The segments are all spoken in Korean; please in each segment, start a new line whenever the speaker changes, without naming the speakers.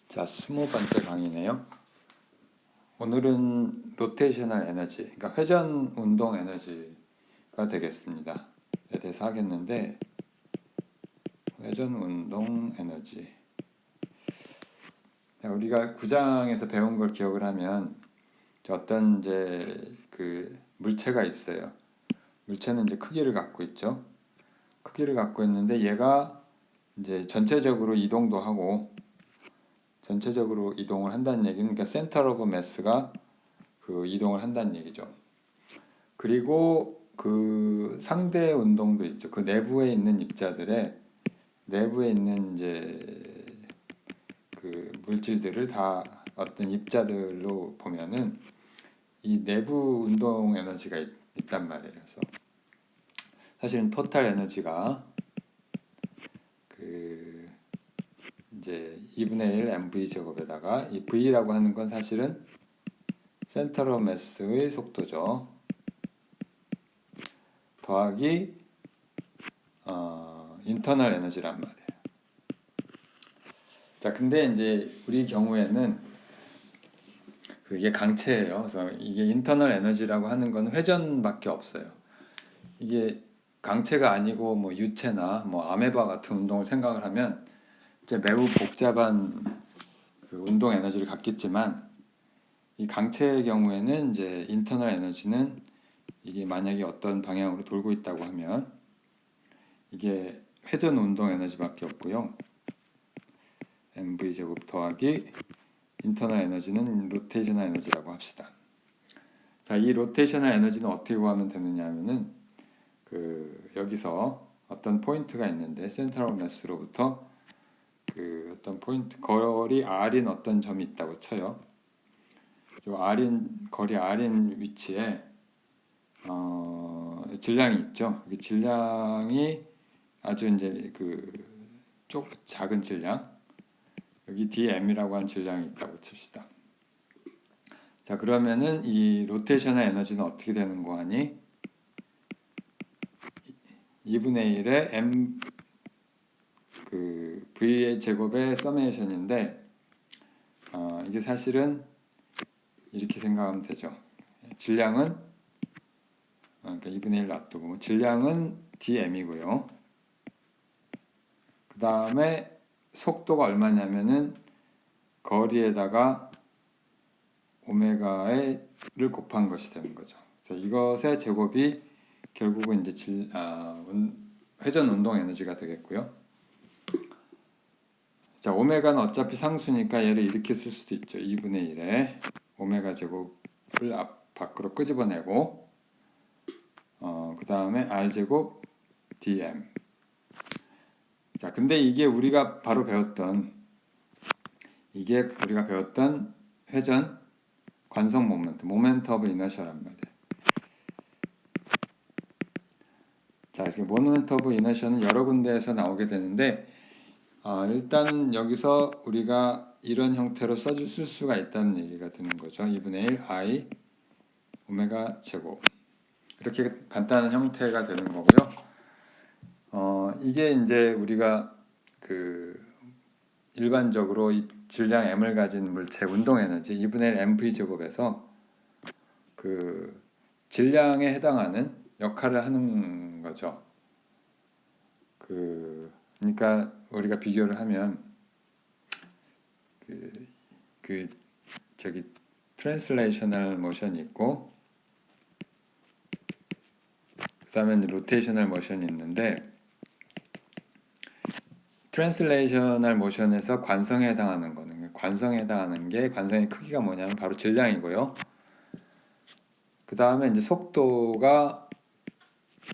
자, 20번째 강의네요. 오늘은 로테이셔널 에너지, 그러니까 회전 운동 에너지가 되겠습니다. 에 대해서 하겠는데, 회전 운동 에너지. 자, 우리가 9장에서 배운 걸 기억을 하면 어떤 이제 그 물체가 있어요. 물체는 이제 크기를 갖고 있죠. 크기를 갖고 있는데 얘가 이제 전체적으로 이동도 하고 전체적으로 이동을 한다는 얘기는, 그러니까 센터 오브 매스가 그 이동을 한다는 얘기죠. 그리고 그 상대 운동도 있죠. 그 내부에 있는 입자들의 내부에 있는 이제 그 물질들을 다 어떤 입자들로 보면은 이 내부 운동 에너지가 있단 말이에요. 그래서 사실은 토탈 에너지가 그 이제 2분의 1 mv 제곱에다가 이 v라고 하는 건 사실은 센터 오브 매스의 속도죠. 더하기 인터널 에너지란 말이에요. 자, 근데 이제 우리 경우에는 그게 강체예요. 그래서 이게 인터널 에너지라고 하는 건 회전밖에 없어요. 이게 강체가 아니고 뭐 유체나 뭐 아메바 같은 운동을 생각을 하면 이제 매우 복잡한 그 운동 에너지를 갖겠지만, 이 강체의 경우에는 이제 인터널 에너지는 이게 만약에 어떤 방향으로 돌고 있다고 하면 이게 회전 운동 에너지밖에 없고요. mv 제곱 더하기 인터널 에너지는 로테이셔널 에너지라고 합시다. 자, 이 로테이셔널 에너지는 어떻게 구하면 되느냐 하면은 그 여기서 어떤 포인트가 있는데 센터 오브 매스로부터 그 어떤 포인트 거리 r인 어떤 점이 있다고 쳐요. 이 r인 거리 r인 위치에 질량이 있죠. 이 질량이 아주 이제 그 작은 질량, 여기 dm이라고 한 질량이 있다고 칩시다. 자, 그러면은 이 로테이셔널 에너지는 어떻게 되는 거 하니? 2분의 1의 m 그 v의 제곱의 서메이션인데, 이게 사실은 이렇게 생각하면 되죠. 질량은 그러니까 2분의 1 놔두고 질량은 dm이고요. 그 다음에 속도가 얼마냐면은 거리에다가 오메가를 곱한 것이 되는 거죠. 그래서 이것의 제곱이 결국은 이제 회전 운동 에너지가 되겠고요. 자, 오메가는 어차피 상수니까 얘를 이렇게 쓸 수도 있죠. 2분의 1에 오메가 제곱을 밖으로 끄집어내고 그 다음에 r 제곱 dm. 자, 근데 이게 우리가 배웠던 회전 관성 모멘트 오브 이너셜란 말이에요. 자, 이렇게 모멘트 오브 이너셜은 여러 군데에서 나오게 되는데, 일단 여기서 우리가 이런 형태로 쓸 수가 있다는 얘기가 되는 거죠. 2분의 1 i 오메가 제곱, 이렇게 간단한 형태가 되는 거고요. 이게 이제 우리가 그 일반적으로 이 질량 m을 가진 물체 운동 에너지 2분의 1 mv 제곱에서 그 질량에 해당하는 역할을 하는 거죠. 그러니까 우리가 비교를 하면 저기 트랜슬레이셔널 모션이 있고, 그다음에 로테이셔널 모션이 있는데, 트랜슬레이셔널 모션에서 관성에 해당하는 거는, 관성에 해당하는 게 관성의 크기가 뭐냐면 바로 질량이고요. 그 다음에 이제 속도가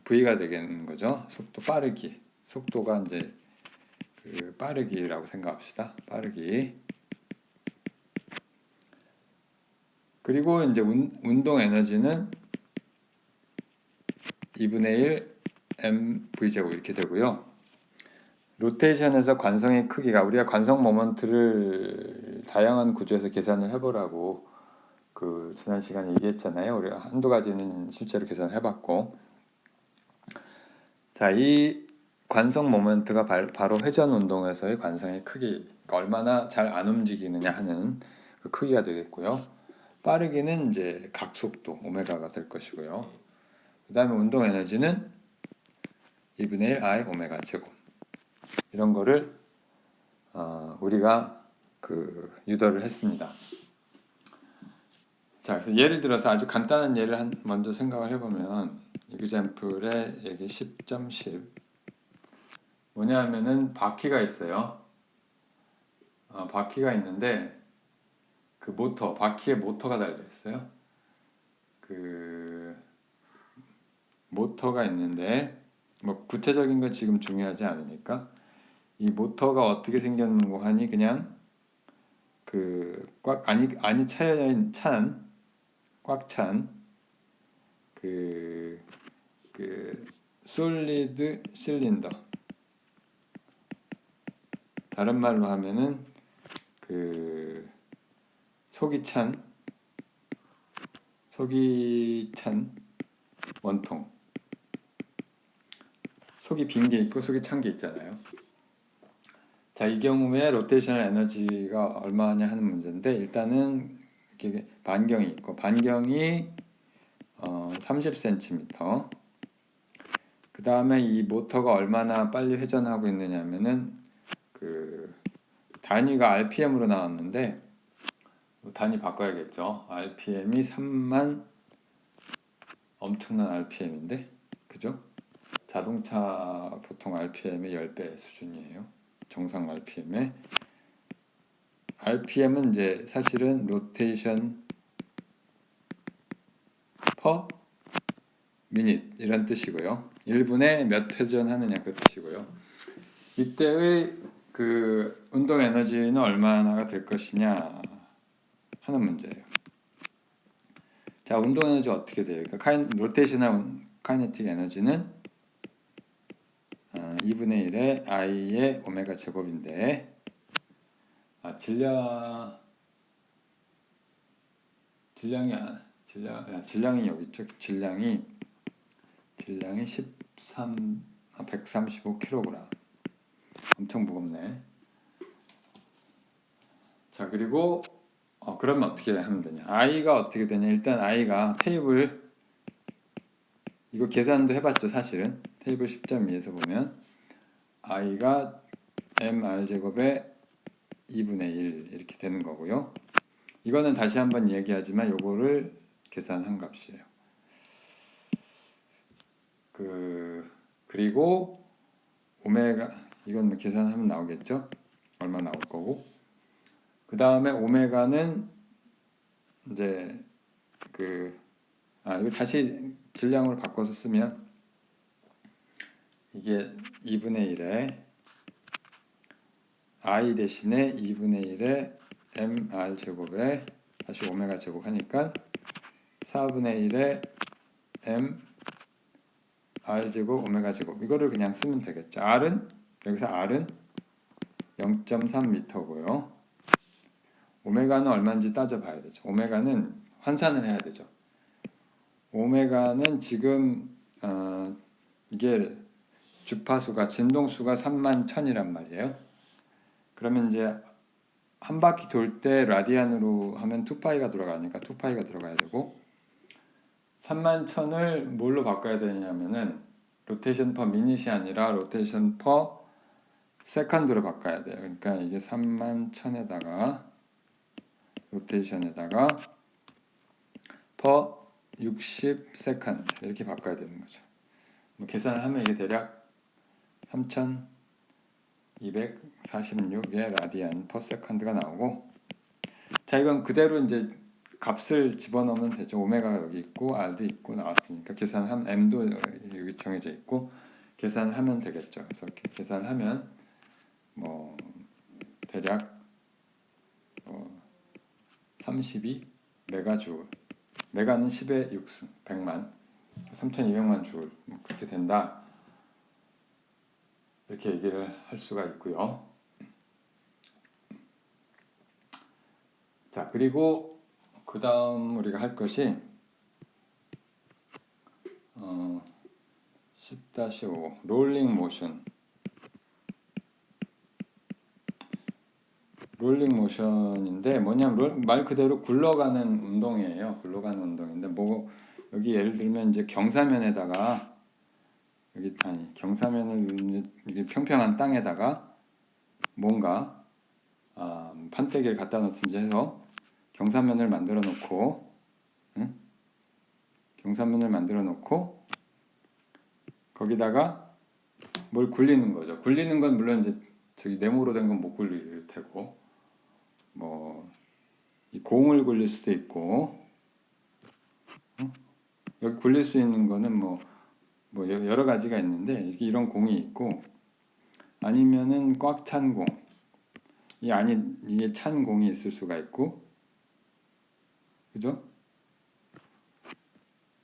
v가 되겠는 거죠. 속도 빠르기, 속도가 이제 그 빠르기라고 생각합시다. 빠르기. 그리고 이제 운동 에너지는 2분의 1 mv 제곱 이렇게 되고요. 로테이션에서 관성의 크기가, 우리가 관성 모먼트를 다양한 구조에서 계산을 해보라고 그 지난 시간에 얘기했잖아요. 우리가 한두 가지는 실제로 계산을 해봤고, 자, 이 관성 모멘트가 바로 회전 운동에서의 관성의 크기 그러니까 얼마나 잘 안 움직이느냐 하는 그 크기가 되겠고요. 빠르기는 이제 각속도 오메가가 될 것이고요. 그 다음에 운동 에너지는 2분의 1 I 오메가 제곱. 이런 거를 우리가 유도를 했습니다. 자, 그래서 예를 들어서 아주 간단한 예를 먼저 생각을 해보면 example의 여기 10.10 뭐냐면은 바퀴가 있어요. 바퀴가 있는데 그 바퀴에 모터가 달려 있어요. 그 모터가 있는데 뭐 구체적인 건 지금 중요하지 않으니까 이 모터가 어떻게 생겼는고 하니 그냥 꽉 안이 꽉 찬 솔리드 실린더. 다른 말로 하면은 속이 찬 원통. 속이 빈 게 있고 속이 찬 게 있잖아요. 자, 이 경우에 로테이셔널 에너지가 얼마냐 하는 문제인데 일단은 이렇게 반경이 있고 반경이 30cm. 그 다음에 이 모터가 얼마나 빨리 회전하고 있느냐면은 단위가 RPM으로 나왔는데 단위 바꿔야겠죠. RPM이 3만 엄청난 RPM인데 그죠? 자동차 보통 RPM의 10배 수준이에요. 정상 RPM의 RPM은 이제 사실은 로테이션 per minute 이런 뜻이고요. 1분에 몇 회전 하느냐 그 뜻이고요. 이때의 운동 에너지는 얼마나가 될 것이냐 하는 문제예요. 자, 운동 에너지 어떻게 돼요? 그러니까 로테이셔널 카이네틱 에너지는 2분의 1의 I의 오메가 제곱인데 질량이 여기 있죠. 질량이 135kg. 엄청 무겁네. 자, 그리고 그러면 어떻게 하면 되냐? I가 어떻게 되냐? 일단 I가 테이블 이거 계산도 해봤죠, 사실은. 테이블 10.2에서 보면 I가 mR 제곱의 2분의 1 이렇게 되는 거고요. 이거는 다시 한번 얘기하지만 요거를 계산한 값이에요. 그리고 오메가 이건 뭐 계산하면 나오겠죠? 얼마 나올 거고. 그 다음에 오메가는 이제 이거 다시 질량으로 바꿔서 쓰면 이게 2분의 1에 I 대신에 2분의 1에 mR 제곱에 다시 오메가 제곱 하니까 4분의 1에 mR 제곱 오메가 제곱 이거를 그냥 쓰면 되겠죠. 여기서 R은 0.3m고요. 오메가는 얼마인지 따져봐야 되죠. 오메가는 환산을 해야 되죠. 오메가는 지금 이게 주파수가 진동수가 31,000이란 말이에요. 그러면 이제 한 바퀴 돌 때 라디안으로 하면 2파이가 들어가니까 2파이가 들어가야 되고 31,000을 뭘로 바꿔야 되냐면은 로테이션 퍼 미닛이 아니라 로테이션 퍼 세컨드로 바꿔야 돼요. 그러니까 이게 31,000에다가 로테이션에다가 퍼 60 세컨드 이렇게 바꿔야 되는 거죠. 뭐 계산을 하면 이게 대략 3,246의 라디안 퍼 세컨드가 나오고 자 이건 그대로 이제 값을 집어넣으면 되죠. 오메가가 여기 있고 R도 있고 나왔으니까 계산하면 M도 여기 정해져 있고 계산을 하면 되겠죠. 그래서 이렇게 계산을 하면 뭐 대략 32 메가줄 메가는 10의 6승 100만 3200만 줄 그렇게 된다 이렇게 얘기를 할 수가 있고요. 자 그리고 그 다음 우리가 할 것이 10-5 롤링 모션 롤링 모션인데 뭐냐면 말 그대로 굴러가는 운동이에요. 굴러가는 운동인데 뭐 여기 예를 들면 이제 경사면에다가 여기 아니 경사면을 이게 평평한 땅에다가 뭔가 판때기를 갖다 놓든지 해서 경사면을 만들어 놓고 응? 경사면을 만들어 놓고 거기다가 뭘 굴리는 거죠. 굴리는 건 물론 이제 저기 네모로 된 건 못 굴릴 테고 뭐 이 공을 굴릴 수도 있고 여기 굴릴 수 있는 거는 뭐 여러 가지가 있는데 이런 공이 있고 아니면은 꽉 찬 공, 이게 찬 공이 있을 수가 있고 그죠?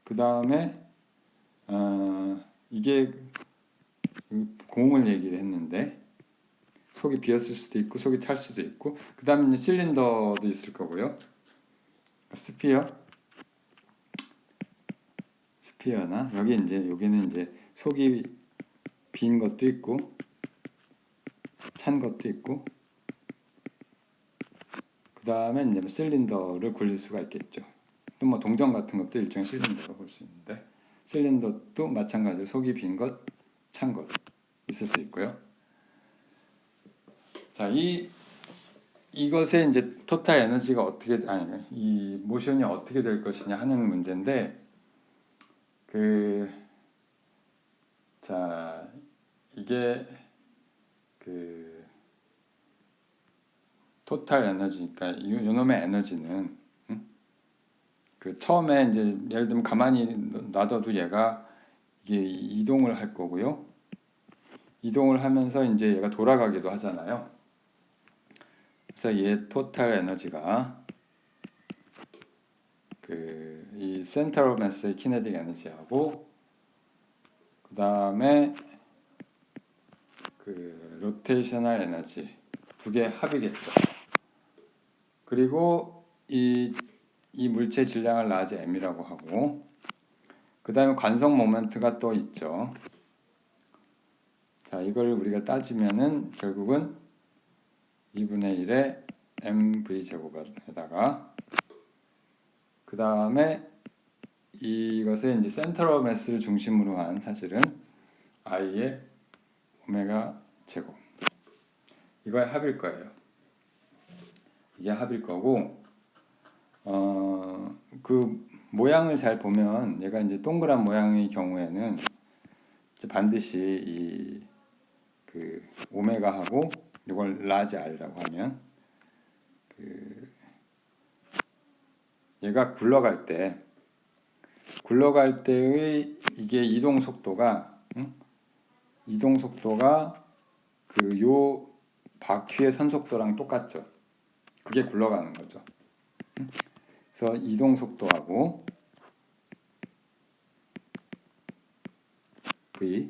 그 다음에 이게 공을 얘기를 했는데 속이 비었을 수도 있고 속이 찰 수도 있고 그 다음에 실린더도 있을 거고요. 스피어나 여기는 이제 속이 빈 것도 있고 찬 것도 있고 그 다음에 이제 실린더를 굴릴 수가 있겠죠. 또 뭐 동전 같은 것도 일종의 실린더로 볼 수 있는데 실린더도 마찬가지로 속이 빈 것, 찬 것 있을 수 있고요. 자, 이것의 이제 토탈 에너지가 이 모션이 어떻게 될 것이냐 하는 문제인데 자, 이게 토탈 에너지, 그러니까 요놈의 에너지는 처음에 이제 예를 들면 가만히 놔둬도 얘가 이게 이동을 할 거고요. 이동을 하면서 이제 얘가 돌아가기도 하잖아요. 그래서 얘 토탈 에너지가 이 센터 오브 매스의 키네틱 에너지하고 그 다음에 로테이셔널 에너지 두 개 합이겠죠. 그리고 이 물체 질량을 라지 m이라고 하고 그 다음에 관성 모멘트가 또 있죠. 자, 이걸 우리가 따지면은 결국은 2분의 1의 mv 제곱에다가 그 다음에 이것의 이제 센터 매스를 중심으로 한 사실은 i의 오메가 제곱 이거의 합일 거예요. 이게 합일 거고 그 모양을 잘 보면 얘가 이제 동그란 모양의 경우에는 이제 반드시 오메가하고 이걸 라지 r이라고 하면 얘가 굴러갈 때의 이게 이동 속도가 요 바퀴의 선속도랑 똑같죠. 그게 굴러가는 거죠. 그래서 이동 속도하고 v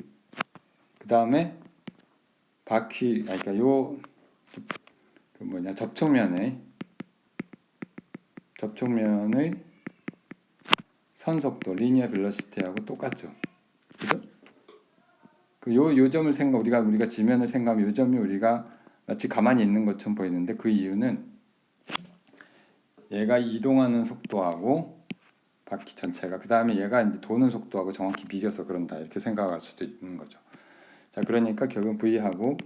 그 다음에 바퀴 그러니까 접촉면의 선속도 리니어 벨로시티하고 똑같죠. 그죠? 요 점을 우리가 지면을 생각하면 요 점이 우리가 마치 가만히 있는 것처럼 보이는데 그 이유는 얘가 이동하는 속도하고 바퀴 전체가 그 다음에 얘가 이제 도는 속도하고 정확히 비교해서 그런다 이렇게 생각할 수도 있는 거죠. 자, 그러니까 결국 V하고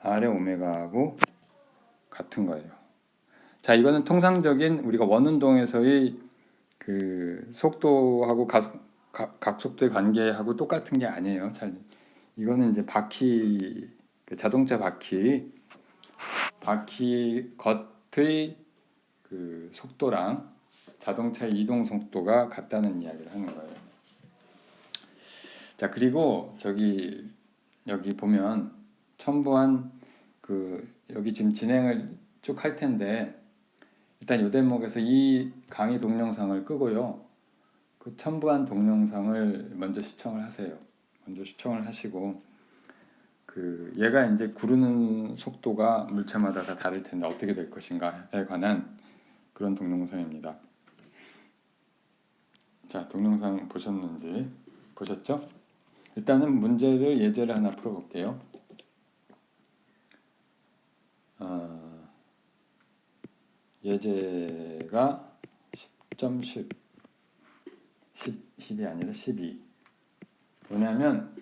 R의 오메가하고 같은 거예요. 자, 이거는 통상적인 우리가 원운동에서의 속도하고 각속도의 관계하고 똑같은 게 아니에요. 이거는 이제 바퀴 자동차 바퀴 겉의 속도랑 자동차의 이동 속도가 같다는 이야기를 하는 거예요. 자, 그리고 여기 보면 첨부한 여기 지금 진행을 쭉 할 텐데 일단 이 대목에서 이 강의 동영상을 끄고요. 그 첨부한 동영상을 먼저 시청을 하세요. 먼저 시청을 하시고 얘가 이제 구르는 속도가 물체마다 다 다를 텐데 어떻게 될 것인가에 관한 그런 동영상입니다. 자, 동영상 보셨죠? 일단은 예제를 하나 풀어볼게요. 예제가 10.10 10이 아니라 12. 뭐냐면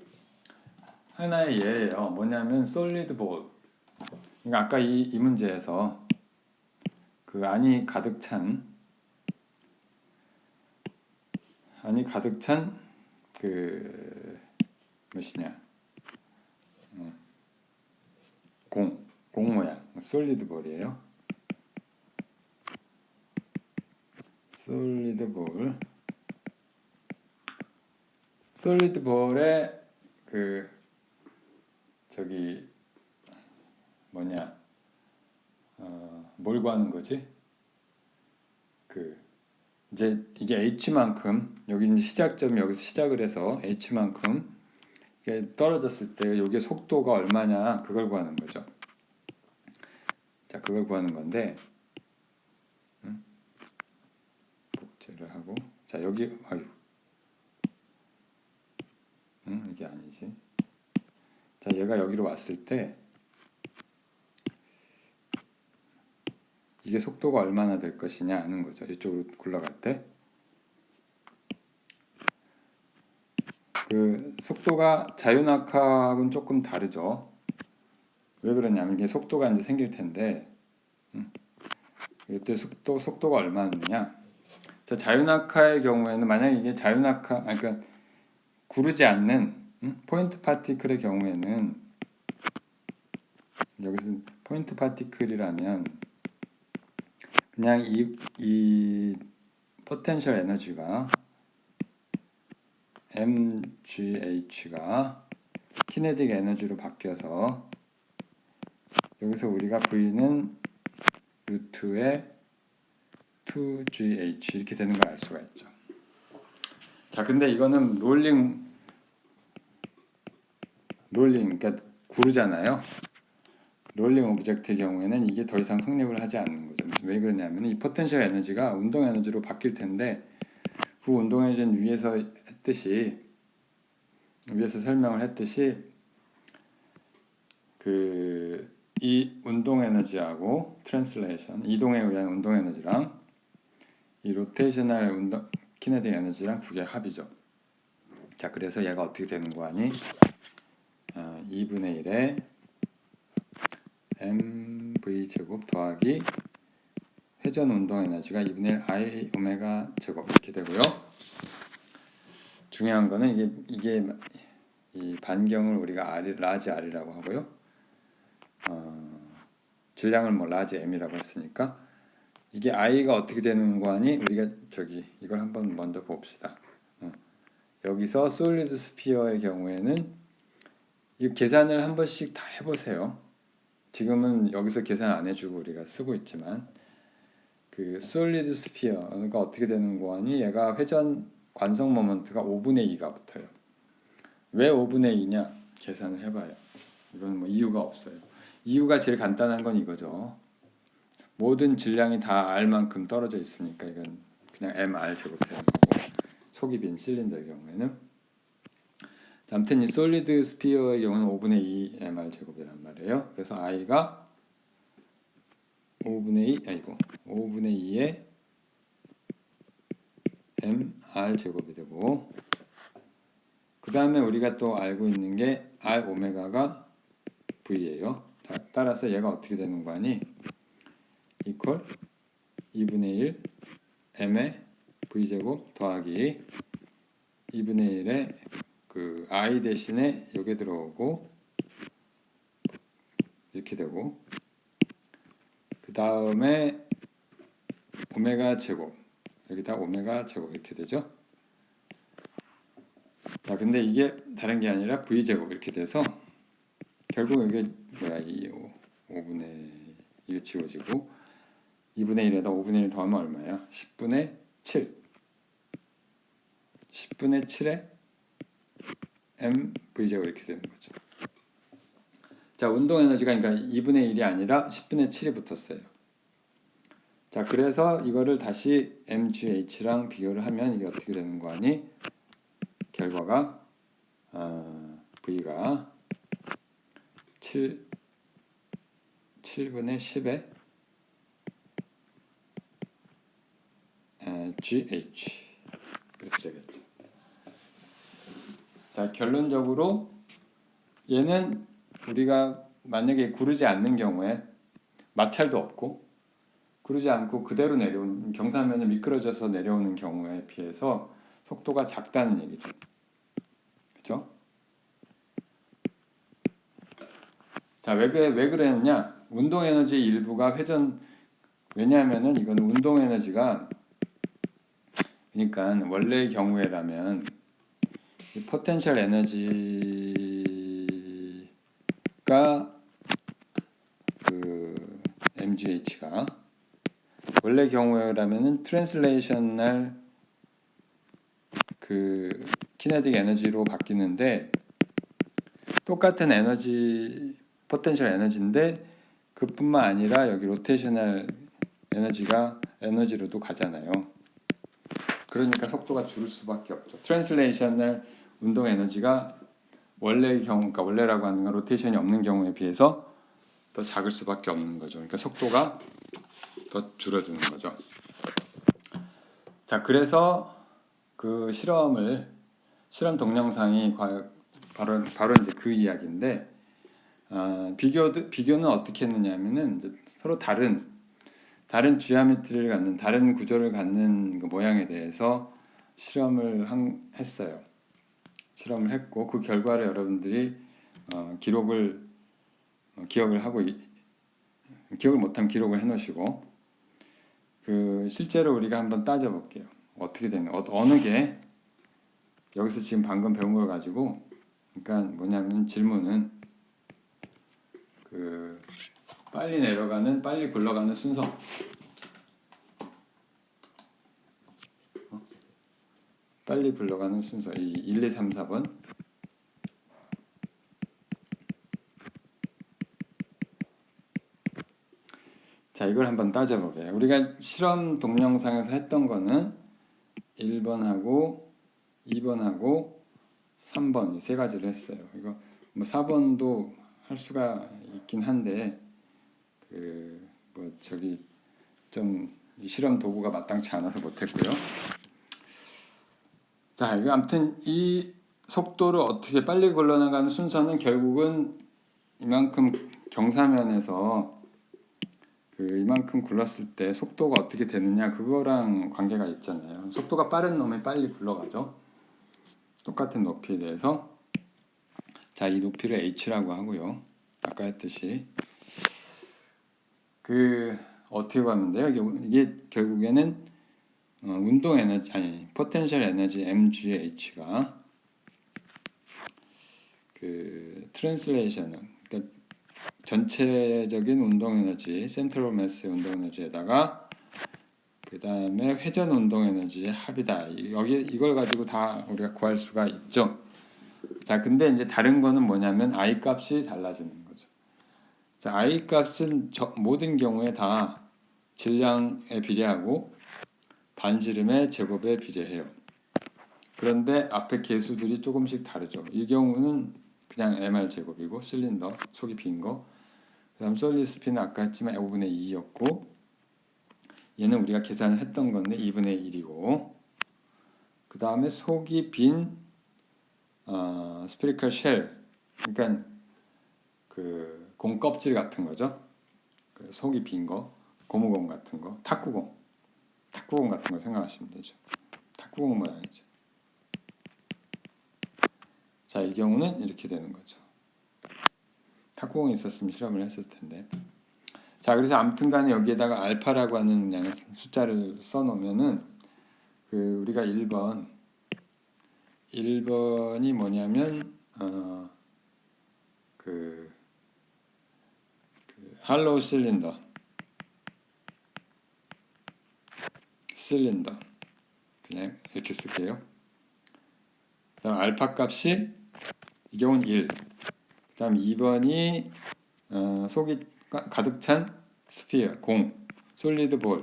하나의 예예요. 뭐냐면 솔리드 볼. 그러니까 아까 이 문제에서 그 안이 가득 찬 그 무엇이냐 공 모양 솔리드 볼이에요. 솔리드 볼에 그 저기 뭐냐 뭘 구하는 거지? 그 이제 이게 h만큼 여기 이제 시작점 여기서 시작을 해서 h만큼 이게 떨어졌을 때 여기 속도가 얼마냐 그걸 구하는 거죠. 자, 그걸 구하는 건데 복제를 하고 자 여기 이게 아니지. 자, 얘가 여기로 왔을 때 이게 속도가 얼마나 될 것이냐 하는 거죠. 이쪽으로 굴러갈 때 그 속도가 자유낙하하고는 조금 다르죠. 왜 그러냐면 이게 속도가 이제 생길 텐데 이때 속도가 얼마느냐. 자, 자유낙하의 경우에는 만약 이게 그러니까 구르지 않는 포인트 파티클의 경우에는 여기서 포인트 파티클이라면 그냥 이 포텐셜 에너지가 mgh가 키네틱 에너지로 바뀌어서 여기서 우리가 V는 루트의 2gh 이렇게 되는 걸 알 수가 있죠. 자, 근데 이거는 롤링 그러니까 구르잖아요. 롤링 오브젝트의 경우에는 이게 더 이상 성립을 하지 않는 거죠. 왜 그러냐면 이 포텐셜 에너지가 운동 에너지로 바뀔 텐데 그 운동 에너지는 위에서 설명을 했듯이 그 이 운동 에너지하고 트랜슬레이션 이동에 의한 운동 에너지랑 이 로테이셔널 키네틱 에너지랑 두 개 합이죠. 자, 그래서 얘가 어떻게 되는 거 아니? 2분의 1에 mv 제곱 더하기 회전 운동 에너지가 2분의 1 i 오메가 제곱 이렇게 되고요. 중요한 거는 이게 이 반경을 우리가 라지 r이라고 하고요. 질량을 뭐 라지 m이라고 했으니까 이게 i가 어떻게 되는 거 아니? 우리가 이걸 한번 먼저 봅시다. 여기서 솔리드 스피어의 경우에는 이 계산을 한 번씩 다 해보세요. 지금은 여기서 계산 안 해주고 우리가 쓰고 있지만 그 솔리드 스피어가 어떻게 되는 거 아니? 얘가 회전 관성 모먼트가 5분의 2가 붙어요. 왜 5분의 2냐? 계산을 해봐요. 이건 뭐 이유가 없어요. 이유가 제일 간단한 건 이거죠. 모든 질량이 다 R만큼 떨어져 있으니까 이건 그냥 mR 제곱되는 거고 속이 빈 실린더의 경우에는 아무튼 이 솔리드 스피어의 경우는 5분의 2 mR 제곱이란 말이에요. 그래서 I가 5분의 2의 mR 제곱이 되고 그 다음에 우리가 또 알고 있는 게 R 오메가가 V예요. 따라서 얘가 어떻게 되는 거 아니? 이퀄 2분의 1 m의 V제곱 더하기 2분의 1의 그 I 대신에 여기 들어오고 이렇게 되고 그 다음에 오메가 제곱 여기다 오메가 제곱 이렇게 되죠. 자, 근데 이게 다른 게 아니라 V제곱 이렇게 돼서 결국 이게 뭐야 이 5분의 이게 지워지고 2분의 1에다 5분의 1 더하면 얼마야? 10분의 7 10분의 7에 m V제곱 이렇게 되는 거죠. 자, 운동 에너지가 그러니까 2분의 1이 아니라 10분의 7이 붙었어요. 자, 그래서 이거를 다시 mgh랑 비교를 하면 이게 어떻게 되는 거 아니? 결과가 V가 7분의 10에 GH 이렇게 되겠죠. 자, 결론적으로 얘는 우리가 만약에 구르지 않는 경우에 마찰도 없고 구르지 않고 그대로 내려오는 경사면이 미끄러져서 내려오는 경우에 비해서 속도가 작다는 얘기죠. 그렇죠? 자, 왜 그랬느냐? 운동 에너지 일부가 회전, 왜냐하면은 이거는 운동 에너지가, 그러니까 원래의 경우에라면 이 포텐셜 에너지가 그 mgh가 원래 경우에라면은 트랜슬레이셔널 그 키네틱 에너지로 바뀌는데 똑같은 에너지 포텐셜 에너지인데 그뿐만 아니라 여기 로테이셔널 에너지로도 가잖아요. 그러니까 속도가 줄을 수밖에 없죠. 트랜슬레이셔널 운동 에너지가 원래의 경우, 그러니까 원래라고 하는 건 로테이션이 없는 경우에 비해서 더 작을 수밖에 없는 거죠. 그러니까 속도가 더 줄어드는 거죠. 자, 그래서 그 실험 동영상이 바로 이제 그 이야기인데, 비교는 어떻게 했느냐면은 이제 서로 다른 지오메트리를 갖는 다른 구조를 갖는 그 모양에 대해서 했어요. 실험을 했고 그 결과를 여러분들이 기억을 못하면 기록을 해놓으시고 그 실제로 우리가 한번 따져볼게요. 어떻게 되는 어느 게 여기서 지금 방금 배운 걸 가지고 그러니까 뭐냐면 질문은 그 빨리 굴러가는 순서 빨리 굴러가는 순서 이 1, 2, 3, 4번 자 이걸 한번 따져볼게요. 우리가 실험 동영상에서 했던 거는 1번하고 2번하고 3번 이 세 가지를 했어요. 이거 뭐 4번도 할 수가 있긴 한데 그 뭐 저기 좀 실험 도구가 마땅치 않아서 못했고요. 자, 이거 아무튼 이 속도를 어떻게 빨리 굴러나가는 순서는 결국은 이만큼 경사면에서 이만큼 굴렀을 때 속도가 어떻게 되느냐 그거랑 관계가 있잖아요. 속도가 빠른 놈이 빨리 굴러가죠. 똑같은 높이에 대해서 자, 이 높이를 h라고 하고요. 아까 했듯이 어떻게 보면 돼요? 이게 결국에는 운동 에너지 포텐셜 에너지 mgh가 트랜슬레이션은 그러니까 전체적인 운동 에너지 센트럴 매스 운동 에너지에다가 그 다음에 회전 운동 에너지의 합이다. 이걸 가지고 다 우리가 구할 수가 있죠. 자, 근데 이제 다른 거는 뭐냐면 I 값이 달라지는 거죠. 자, I 값은 모든 경우에 다 질량에 비례하고 반지름의 제곱에 비례해요. 그런데 앞에 개수들이 조금씩 다르죠. 이 경우는 그냥 mr 제곱이고 실린더 속이 빈 거. 그다음 솔리드 스피는 아까 했지만 5분의 2였고 얘는 우리가 계산을 했던 건데 2분의 1이고 그 다음에 속이 빈 스피리컬 쉘 그러니까 그 공 껍질 같은 거죠. 그 속이 빈 거, 고무공 같은 거, 탁구공 같은 거 생각하시면 되죠. 탁구공 모양이죠. 자, 이 경우는 이렇게 되는 거죠. 탁구공이 있었으면 실험을 했을 텐데. 자, 그래서 아무튼간에 여기에다가 알파라고 하는 그냥 숫자를 써놓으면은 우리가 1번이 뭐냐면 할로우 실린더 그냥 이렇게 쓸게요. 그다음 알파 값이 이 경우는 1. 그다음 2번이 속이 가득 찬 스피어 솔리드 볼.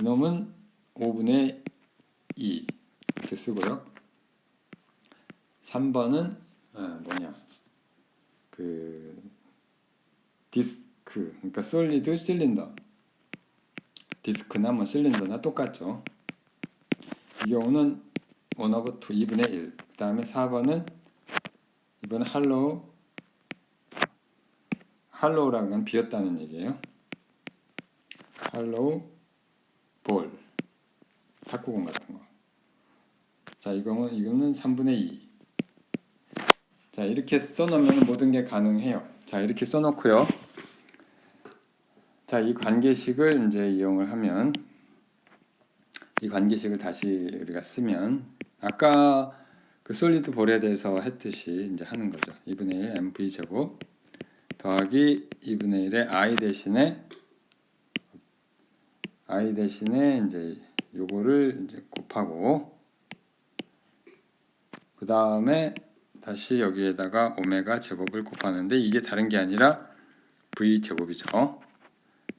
이놈은 5분의 2 이렇게 쓰고요. 3번은 디스크 그러니까 솔리드 실린더 디스크나 뭐 실린더나 똑같죠. 이 경우는 1/2, 2분의 1. 그 다음에 4번은 이번에 할로우라는 건 비었다는 얘기예요. 할로우 볼, 탁구공 같은 거. 자, 이거는 3분의 2. 자, 이렇게 써놓으면 모든 게 가능해요. 자, 이렇게 써놓고요. 자, 이 관계식을 이제 이용을 하면, 이 관계식을 다시 우리가 쓰면, 아까 그 솔리드 볼에 대해서 했듯이 이제 하는 거죠. 2분의 1 mv 제곱 더하기 2분의 1의 i 대신에 이제 요거를 이제 곱하고, 그 다음에 다시 여기에다가 오메가 제곱을 곱하는데, 이게 다른 게 아니라 v 제곱이죠.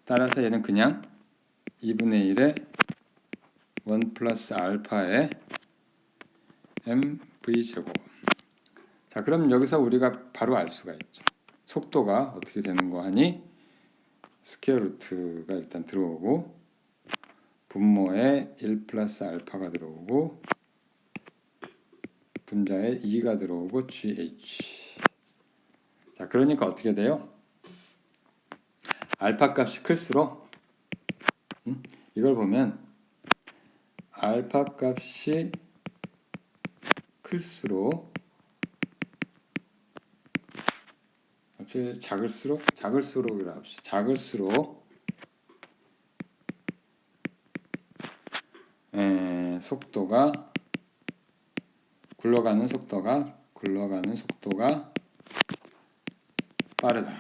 따라서 얘는 그냥 2분의 1의 1 플러스 알파의 mv 제곱. 자, 그럼 여기서 우리가 바로 알 수가 있죠. 속도가 어떻게 되는 거 하니, 스퀘어 루트가 일단 들어오고, 분모에 1 플러스 알파가 들어오고, 분자에 2가 들어오고, gh. 자, 그러니까 어떻게 돼요? 알파 값이 클수록, 이걸 보면 알파 값이 클수록, 작을수록이라 합시다. 작을수록 속도가 굴러가는 속도가 빠르다.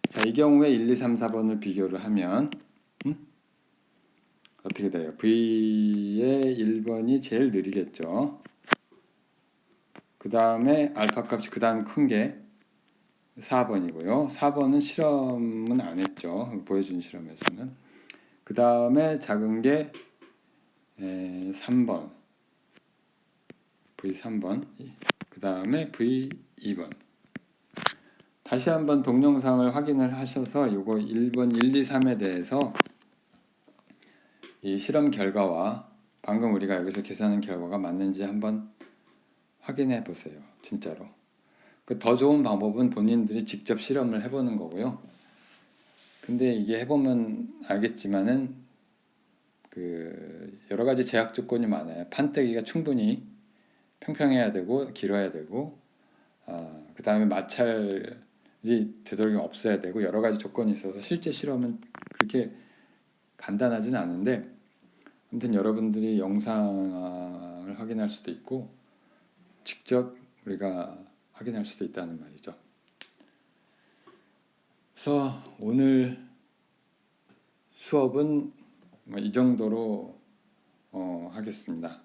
자, 이 경우에 1, 2, 3, 4번을 비교를 하면 어떻게 돼요? V의 1번이 제일 느리겠죠. 그 다음에 알파 값이 그 다음 큰 게 4번이고요. 4번은 실험은 안 했죠. 보여준 실험에서는. 그 다음에 작은 게 3번, V3번, 그 다음에 V2번. 다시 한번 동영상을 확인을 하셔서 요거 1번, 1, 2, 3에 대해서 이 실험 결과와 방금 우리가 여기서 계산한 결과가 맞는지 한번 확인해 보세요. 진짜로. 그 더 좋은 방법은 본인들이 직접 실험을 해보는 거고요. 근데 이게 해보면 알겠지만은 그 여러 가지 제약 조건이 많아요. 판때기가 충분히 평평해야 되고 길어야 되고, 그 다음에 마찰이 되도록 없어야 되고, 여러 가지 조건이 있어서 실제 실험은 그렇게 간단하지는 않은데, 아무튼 여러분들이 영상을 확인할 수도 있고 직접 우리가 확인할 수도 있다는 말이죠. 그래서 오늘 수업은 이 정도로 하겠습니다.